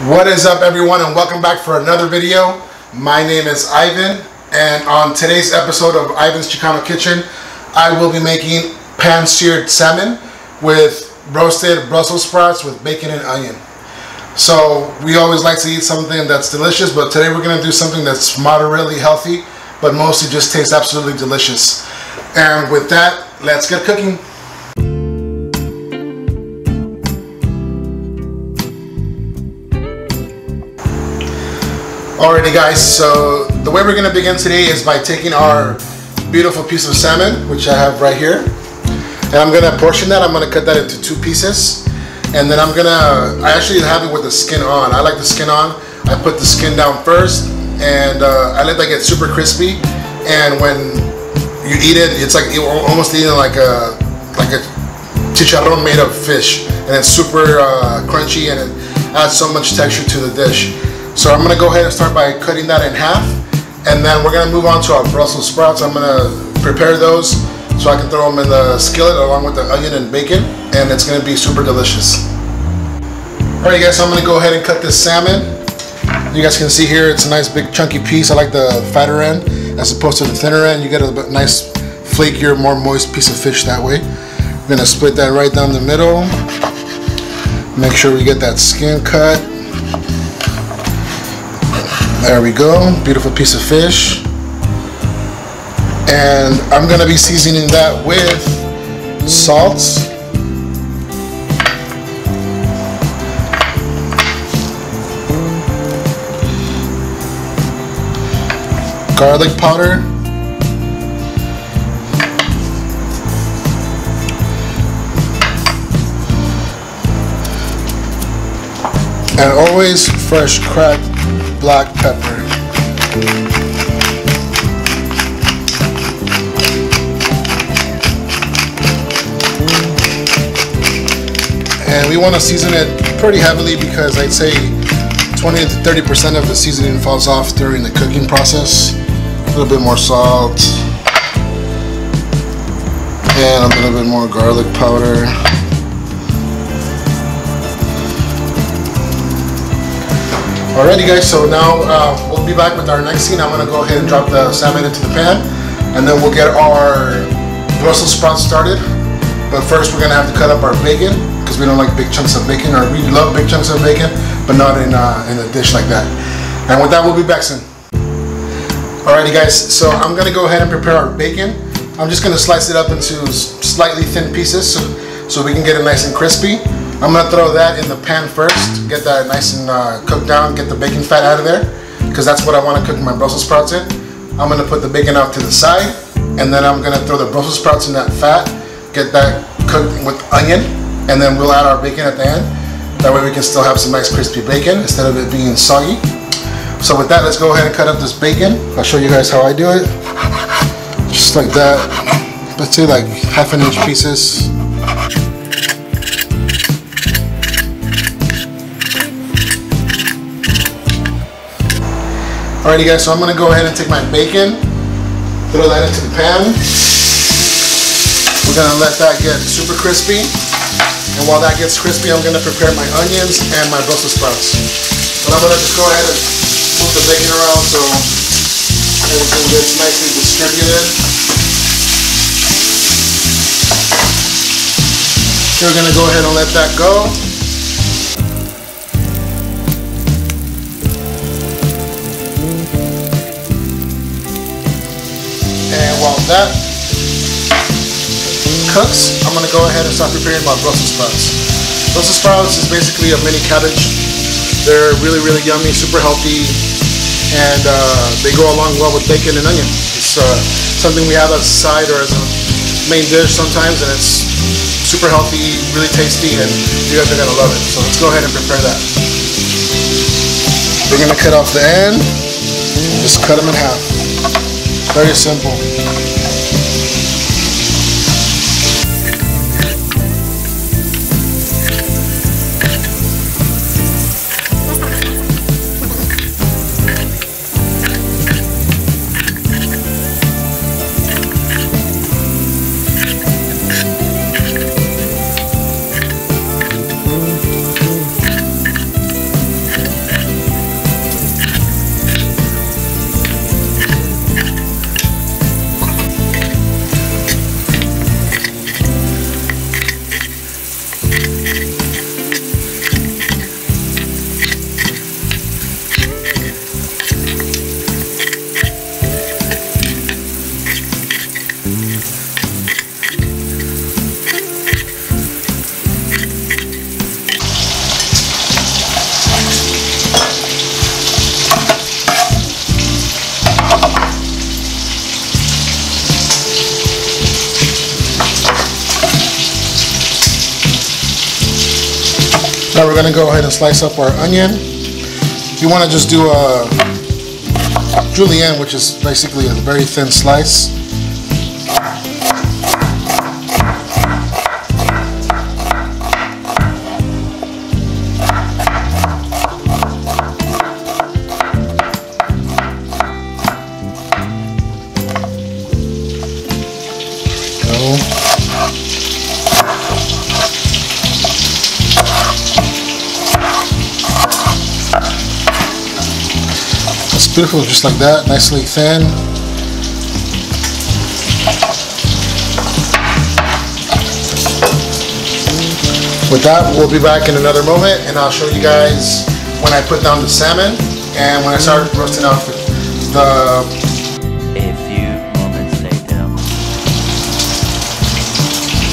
What is up, everyone, and welcome back for another video. My name is Ivan, and on today's episode of Ivan's Chicano Kitchen, I will be making pan seared salmon with roasted Brussels sprouts with bacon and onion. So we always like to eat something that's delicious, but today we're going to do something that's moderately healthy, but mostly just tastes absolutely delicious. And with that, let's get cooking. Alrighty guys, so the way we're going to begin today is by taking our beautiful piece of salmon, which I have right here, and I'm going to portion that. I'm going to cut that into 2 pieces, and then I actually have it with the skin on. I like the skin on. I put the skin down first, and I let that get super crispy, and when you eat it, it's like you're almost eating like a chicharrón made of fish, and it's super crunchy, and it adds so much texture to the dish. So I'm going to go ahead and start by cutting that in half, and then we're going to move on to our Brussels sprouts. I'm going to prepare those so I can throw them in the skillet along with the onion and bacon, and it's going to be super delicious. Alright guys, so I'm going to go ahead and cut this salmon. You guys can see here it's a nice big chunky piece. I like the fatter end as opposed to the thinner end. You get a nice flakier, more moist piece of fish that way. We're going to split that right down the middle. Make sure we get that skin cut. There we go, beautiful piece of fish. And I'm gonna be seasoning that with salt, garlic powder, and always fresh cracked black pepper. And we want to season it pretty heavily because I'd say 20 to 30% of the seasoning falls off during the cooking process. A little bit more salt and a little bit more garlic powder. Alrighty guys, so now we'll be back with our next scene. I'm going to go ahead and drop the salmon into the pan, and then we'll get our Brussels sprouts started. But first we're going to have to cut up our bacon, because we don't like big chunks of bacon, or we love big chunks of bacon, but not in a dish like that. And with that, we'll be back soon. Alrighty guys, so I'm going to go ahead and prepare our bacon. I'm just going to slice it up into slightly thin pieces so we can get it nice and crispy. I'm going to throw that in the pan first, get that nice and cooked down, get the bacon fat out of there, because that's what I want to cook my Brussels sprouts in. I'm going to put the bacon out to the side, and then I'm going to throw the Brussels sprouts in that fat, get that cooked with onion, and then we'll add our bacon at the end. That way we can still have some nice crispy bacon instead of it being soggy. So with that, let's go ahead and cut up this bacon. I'll show you guys how I do it. Just like that. Let's say like 1/2 inch pieces. Alrighty guys, so I'm going to go ahead and take my bacon, throw that into the pan. We're going to let that get super crispy, and while that gets crispy, I'm going to prepare my onions and my Brussels sprouts. But I'm going to just go ahead and move the bacon around so everything gets nicely distributed. We're going to go ahead and let that go. And while that cooks, I'm going to go ahead and start preparing my Brussels sprouts. Brussels sprouts is basically a mini cabbage. They're really, really yummy, super healthy, and they go along well with bacon and onion. It's something we have as a side or as a main dish sometimes, and it's super healthy, really tasty, and you guys are going to love it. So let's go ahead and prepare that. We're going to cut off the end and just cut them in half. Very simple. Now we're gonna go ahead and slice up our onion. You wanna just do a julienne, which is basically a very thin slice. Beautiful, just like that, nicely thin. With that, we'll be back in another moment, and I'll show you guys when I put down the salmon and when I start roasting out the A few moments later.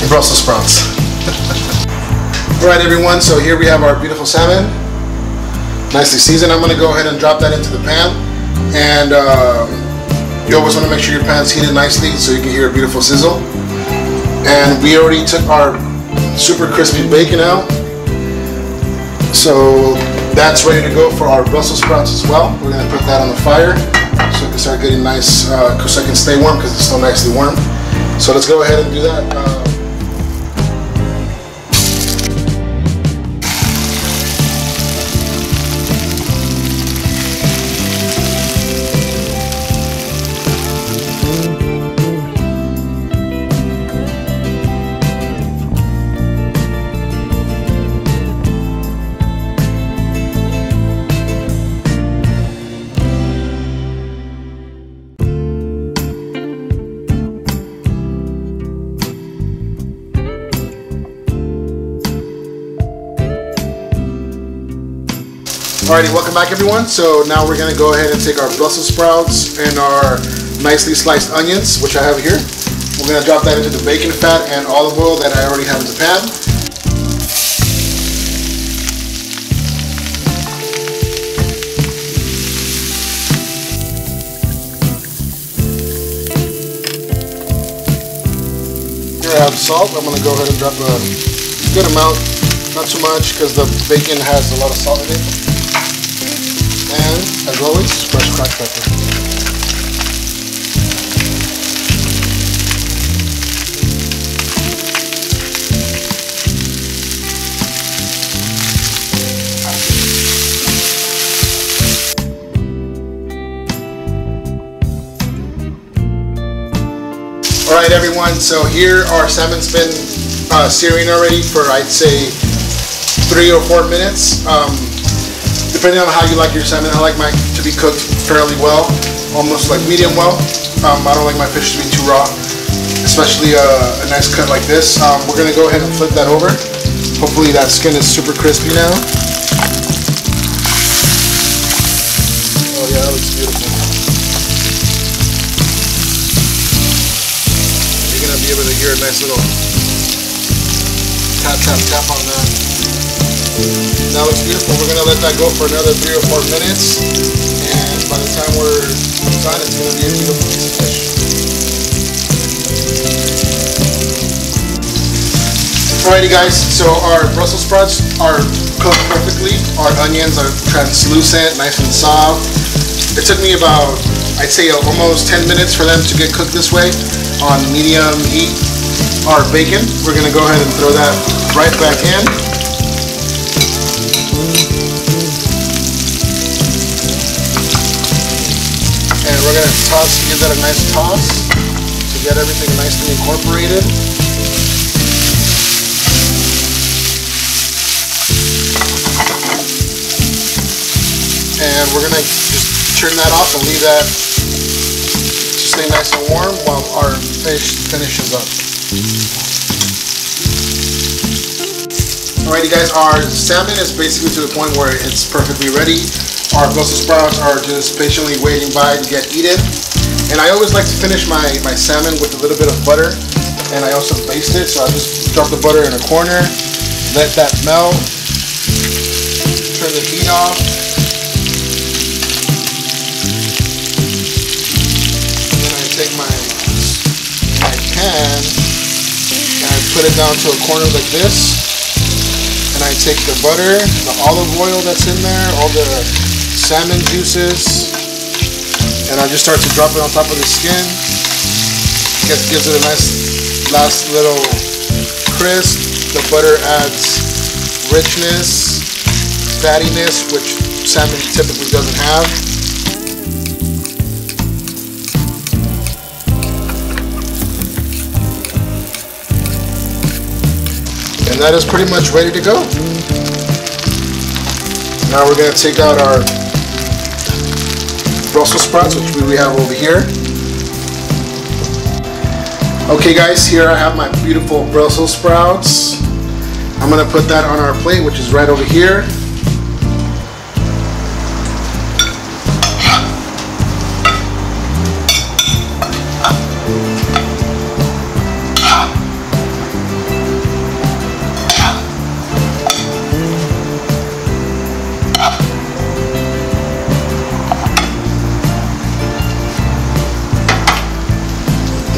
Brussels sprouts. Alright everyone, so here we have our beautiful salmon, nicely seasoned. I'm going to go ahead and drop that into the pan, and you always want to make sure your pan's heated nicely so you can hear a beautiful sizzle. And we already took our super crispy bacon out, so that's ready to go for our Brussels sprouts as well. We're going to put that on the fire so it can start getting nice, so it can stay warm because it's still nicely warm. So let's go ahead and do that. Alrighty, welcome back everyone. So now we're going to go ahead and take our Brussels sprouts and our nicely sliced onions, which I have here. We're going to drop that into the bacon fat and olive oil that I already have in the pan. Here I have salt. I'm going to go ahead and drop a good amount, not too much because the bacon has a lot of salt in it. And, as always, fresh cracked pepper. Alright everyone, so here our salmon's been searing already for, I'd say, 3 or 4 minutes. Depending on how you like your salmon, I like mine to be cooked fairly well, almost like medium well. I don't like my fish to be too raw, especially a nice cut like this. We're going to go ahead and flip that over. Hopefully that skin is super crispy now. Oh yeah, that looks beautiful. You're going to be able to hear a nice little tap, tap, tap on that. That looks beautiful. We're going to let that go for another 3 or 4 minutes, and by the time we're done, it's going to be a beautiful piece of fish. Alrighty guys, so our Brussels sprouts are cooked perfectly. Our onions are translucent, nice and soft. It took me about, I'd say, almost 10 minutes for them to get cooked this way on medium heat. Our bacon, we're going to go ahead and throw that right back in. And we're going to give that a nice toss to get everything nicely incorporated. And we're going to just turn that off and leave that to stay nice and warm while our fish finishes up. Alrighty guys, our salmon is basically to the point where it's perfectly ready. Our Brussels sprouts are just patiently waiting by to get eaten. And I always like to finish my salmon with a little bit of butter, and I also baste it, so I just drop the butter in a corner, let that melt, turn the heat off, and then I take my pan and I put it down to a corner like this, and I take the butter, the olive oil that's in there, all the salmon juices, and I just start to drop it on top of the skin. Gives it a nice last little crisp. The butter adds richness, fattiness, which salmon typically doesn't have. And that is pretty much ready to go. Now we're going to take out our Brussels sprouts, which we have over here. Okay guys, here I have my beautiful Brussels sprouts. I'm going to put that on our plate, which is right over here.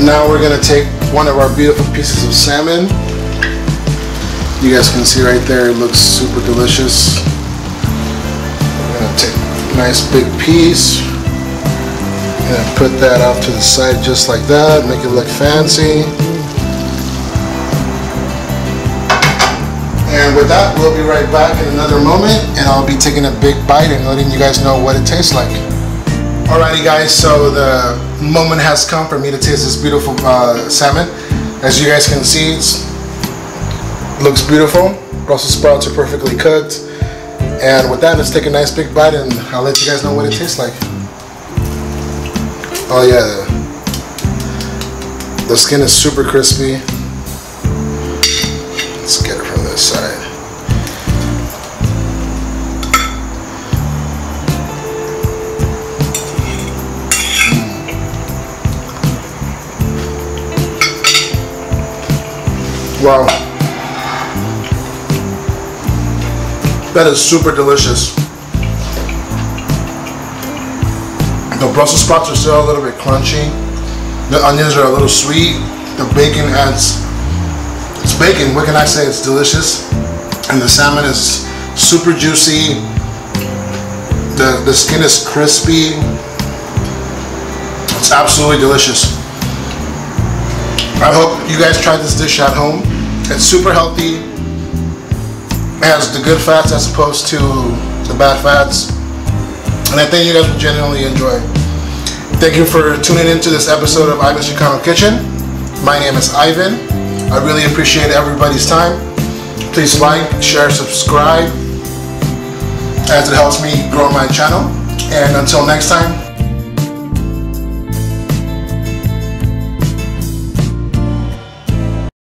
Now we're going to take one of our beautiful pieces of salmon. You guys can see right there, it looks super delicious. We're going to take a nice big piece and put that off to the side just like that, make it look fancy. And with that, we'll be right back in another moment, and I'll be taking a big bite and letting you guys know what it tastes like. Alrighty guys, so the moment has come for me to taste this beautiful salmon. As you guys can see, it looks beautiful. Brussels sprouts are perfectly cooked. And with that, let's take a nice big bite and I'll let you guys know what it tastes like. Oh yeah, the skin is super crispy. Let's get it from this side. Wow, that is super delicious. The Brussels sprouts are still a little bit crunchy. The onions are a little sweet. The bacon adds, it's bacon, what can I say, it's delicious. And the salmon is super juicy. The skin is crispy. It's absolutely delicious. I hope you guys tried this dish at home. It's super healthy. It has the good fats as opposed to the bad fats. And I think you guys will genuinely enjoy. Thank you for tuning into this episode of Ivan's Chicano Kitchen. My name is Ivan. I really appreciate everybody's time. Please like, share, subscribe, as it helps me grow my channel. And until next time,